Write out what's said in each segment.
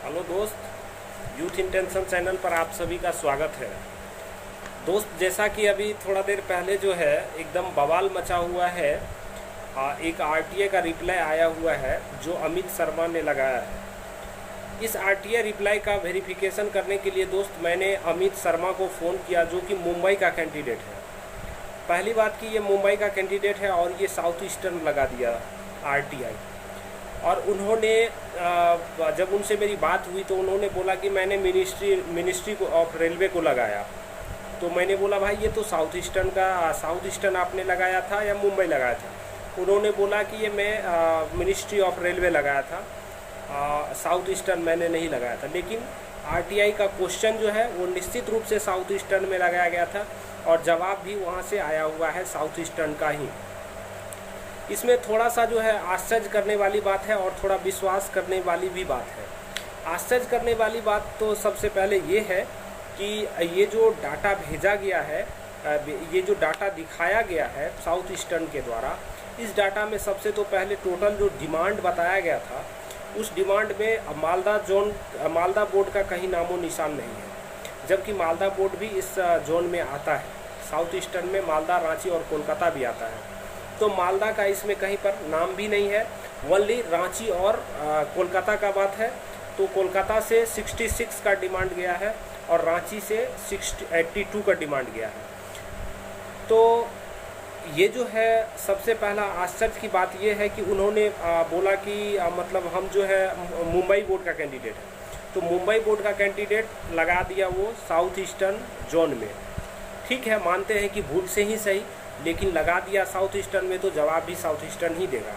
Hello दोस्त, youth intention channel पर आप सभी का स्वागत है। दोस्त, जैसा कि अभी थोड़ा देर पहले जो है एकदम बवाल मचा हुआ है, एक आरटीए का रिप्लाई आया हुआ है जो अमित शर्मा ने लगाया है। इस आरटीए रिप्लाई का वेरिफिकेशन करने के लिए दोस्त मैंने अमित शर्मा को फ़ोन किया, जो कि मुंबई का कैंडिडेट है। पहली बात कि ये मुंबई का कैंडिडेट है और ये साउथ ईस्टर्न लगा दिया आरटीआई। और उन्होंने जब उनसे मेरी बात हुई तो उन्होंने बोला कि मैंने मिनिस्ट्री ऑफ रेलवे को लगाया। तो मैंने बोला भाई ये तो साउथ ईस्टर्न आपने लगाया था या मुंबई लगाया था? उन्होंने बोला कि ये मैं मिनिस्ट्री ऑफ रेलवे लगाया था, साउथ ईस्टर्न मैंने नहीं लगाया था। लेकिन आरटीआई का क्वेश्चन जो है वो निश्चित रूप से साउथ ईस्टर्न में लगाया गया था और जवाब भी वहाँ से आया हुआ है साउथ ईस्टर्न का ही। इसमें थोड़ा सा जो है आश्चर्य करने वाली बात है और थोड़ा विश्वास करने वाली भी बात है। आश्चर्य करने वाली बात तो सबसे पहले ये है कि ये जो डाटा भेजा गया है, ये जो डाटा दिखाया गया है साउथ ईस्टर्न के द्वारा, इस डाटा में सबसे तो पहले टोटल जो डिमांड बताया गया था उस डिमांड में मालदा बोर्ड का कहीं नामो निशान नहीं है, जबकि मालदा बोर्ड भी इस जोन में आता है। साउथ ईस्टर्न में मालदा, रांची और कोलकाता भी आता है। तो मालदा का इसमें कहीं पर नाम भी नहीं है, ओनली रांची और कोलकाता का बात है। तो कोलकाता से 66 का डिमांड गया है और रांची से 82 का डिमांड गया है। तो ये जो है सबसे पहला आश्चर्य की बात ये है कि उन्होंने बोला कि मतलब हम जो है मुंबई बोर्ड का कैंडिडेट है, तो मुंबई बोर्ड का कैंडिडेट लगा दिया वो साउथ ईस्टर्न जोन में। ठीक है, मानते हैं कि भूल से ही सही, लेकिन लगा दिया साउथ ईस्टर्न में तो जवाब भी साउथ ईस्टर्न ही देगा।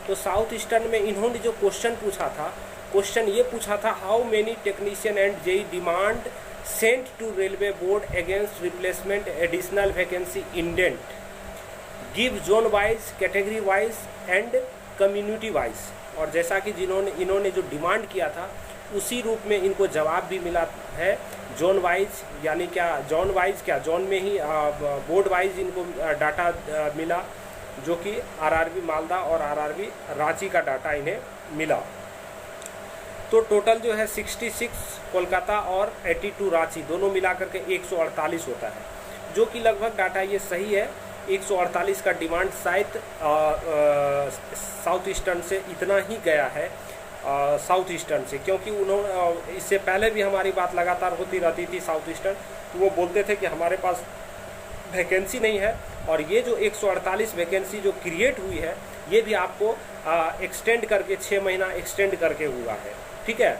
तो साउथ ईस्टर्न में इन्होंने जो क्वेश्चन पूछा था, क्वेश्चन ये पूछा था, how many technician and JE demand sent to railway board against replacement additional vacancy indent, give zone wise, category wise and community wise. और जैसा कि इन्होंने जो डिमांड किया था उसी रूप में इनको जवाब भी मिला है, जोन वाइज, यानी क्या जोन वाइज, क्या जोन में ही बोर्ड वाइज इनको डाटा मिला, जो कि आरआरबी मालदा और आरआरबी रांची का डाटा इन्हें मिला। तो टोटल जो है 66 कोलकाता और 82 रांची, दोनों मिलाकर के 148 होता है, जो कि लगभग डाटा ये सही है। 148 का डिमांड शायद साउथ ईस्टर्न से इतना ही गया है, साउथ ईस्टर्न से, क्योंकि उन्होंने इससे पहले भी हमारी बात लगातार होती रहती थी साउथ ईस्टर्न, तो वो बोलते थे कि हमारे पास वैकेंसी नहीं है। और ये जो 148 वैकेंसी जो क्रिएट हुई है ये भी आपको एक्सटेंड करके 6 महीना एक्सटेंड करके हुआ है। ठीक है,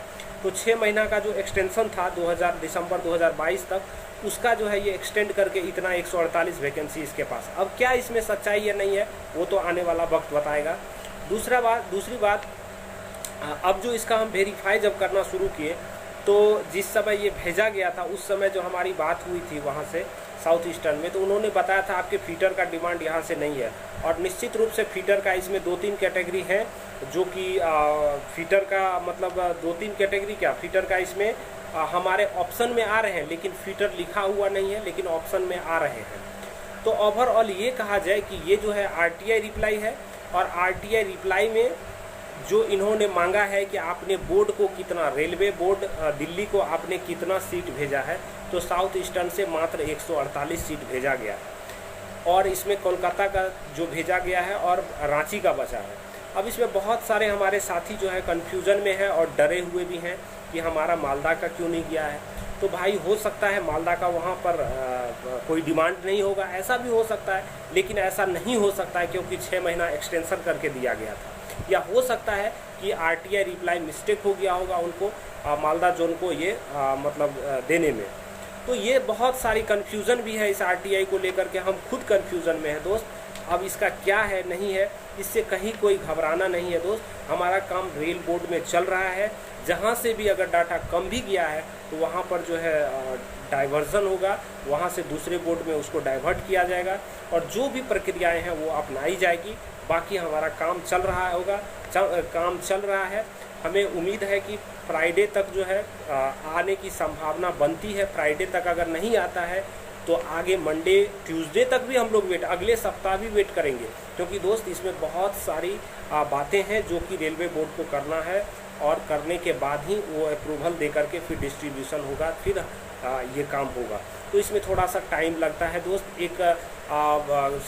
तो 6 महीना का जो एक्सटेंशन था दिसंबर 2022 तक, उसका जो है ये एक्सटेंड करके इतना 148 वैकेंसी इसके पास। अब क्या इसमें सच्चाई या नहीं है वो तो आने वाला वक्त बताएगा। दूसरी बात, अब जो इसका हम वेरीफाई जब करना शुरू किए तो जिस समय ये भेजा गया था उस समय जो हमारी बात हुई थी वहाँ से साउथ ईस्टर्न में, तो उन्होंने बताया था आपके फीटर का डिमांड यहाँ से नहीं है। और निश्चित रूप से फीटर का इसमें 2-3 कैटेगरी है, जो कि फीटर का मतलब 2-3 कैटेगरी, क्या फीटर का इसमें हमारे ऑप्शन में आ रहे हैं, लेकिन फीटर लिखा हुआ नहीं है, लेकिन ऑप्शन में आ रहे हैं। तो ओवरऑल ये कहा जाए कि ये जो है आरटीआई रिप्लाई है, और आरटीआई रिप्लाई में जो इन्होंने मांगा है कि आपने बोर्ड को कितना, रेलवे बोर्ड दिल्ली को आपने कितना सीट भेजा है, तो साउथ ईस्टर्न से मात्र 148 सीट भेजा गया है, और इसमें कोलकाता का जो भेजा गया है और रांची का बचा है। अब इसमें बहुत सारे हमारे साथी जो है कन्फ्यूज़न में है और डरे हुए भी हैं कि हमारा मालदा का क्यों नहीं गया है। तो भाई हो सकता है मालदा का वहाँ पर कोई डिमांड नहीं होगा, ऐसा भी हो सकता है, लेकिन ऐसा नहीं हो सकता है क्योंकि 6 महीना एक्सटेंशन करके दिया गया था। या हो सकता है कि आरटीआई रिप्लाई मिस्टेक हो गया होगा उनको मालदा जोन को ये मतलब देने में। तो ये बहुत सारी कन्फ्यूज़न भी है इस आरटीआई को लेकर के, हम खुद कन्फ्यूज़न में है दोस्त। अब इसका क्या है नहीं है, इससे कहीं कोई घबराना नहीं है दोस्त। हमारा काम रेल बोर्ड में चल रहा है, जहाँ से भी अगर डाटा कम भी गया है तो वहाँ पर जो है डाइवर्जन होगा, वहाँ से दूसरे बोर्ड में उसको डाइवर्ट किया जाएगा और जो भी प्रक्रियाएं हैं वो अपनाई जाएगी। बाकी हमारा काम चल रहा होगा, काम चल रहा है। हमें उम्मीद है कि फ्राइडे तक जो है आने की संभावना बनती है। फ्राइडे तक अगर नहीं आता है तो आगे मंडे, ट्यूसडे तक भी हम लोग वेट, अगले सप्ताह भी वेट करेंगे, क्योंकि दोस्त इसमें बहुत सारी बातें हैं जो कि रेलवे बोर्ड को करना है और करने के बाद ही वो अप्रूवल दे करके फिर डिस्ट्रीब्यूशन होगा, फिर ये काम होगा। तो इसमें थोड़ा सा टाइम लगता है दोस्त। एक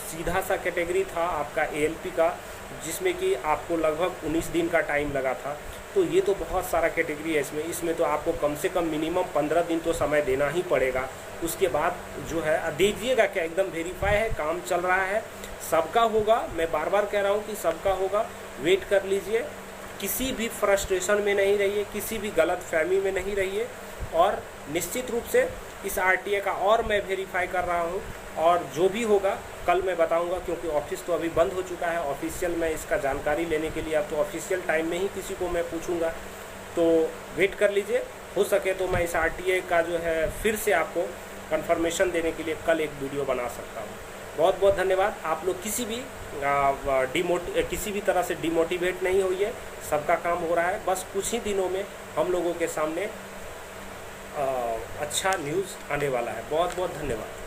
सीधा सा कैटेगरी था आपका ALP का, जिसमें कि आपको लगभग 19 दिन का टाइम लगा था। तो ये तो बहुत सारा कैटेगरी है इसमें तो आपको कम से कम मिनिमम 15 दिन तो समय देना ही पड़ेगा। उसके बाद जो है दीजिएगा क्या, एकदम वेरीफाई है, काम चल रहा है, सबका होगा। मैं बार बार कह रहा हूँ कि सबका होगा, वेट कर लीजिए। किसी भी फ्रस्ट्रेशन में नहीं रहिए, किसी भी गलत फहमी में नहीं रहिए, और निश्चित रूप से इस RTA का और मैं वेरीफाई कर रहा हूँ, और जो भी होगा कल मैं बताऊंगा, क्योंकि ऑफिस तो अभी बंद हो चुका है। ऑफिशियल मैं इसका जानकारी लेने के लिए अब तो ऑफिशियल टाइम में ही किसी को मैं पूछूंगा, तो वेट कर लीजिए। हो सके तो मैं इस RTA का जो है फिर से आपको कंफर्मेशन देने के लिए कल एक वीडियो बना सकता हूँ। बहुत बहुत धन्यवाद। आप लोग किसी भी तरह से डिमोटिवेट नहीं होइए, सबका काम हो रहा है। बस कुछ ही दिनों में हम लोगों के सामने अच्छा न्यूज़ आने वाला है। बहुत बहुत धन्यवाद।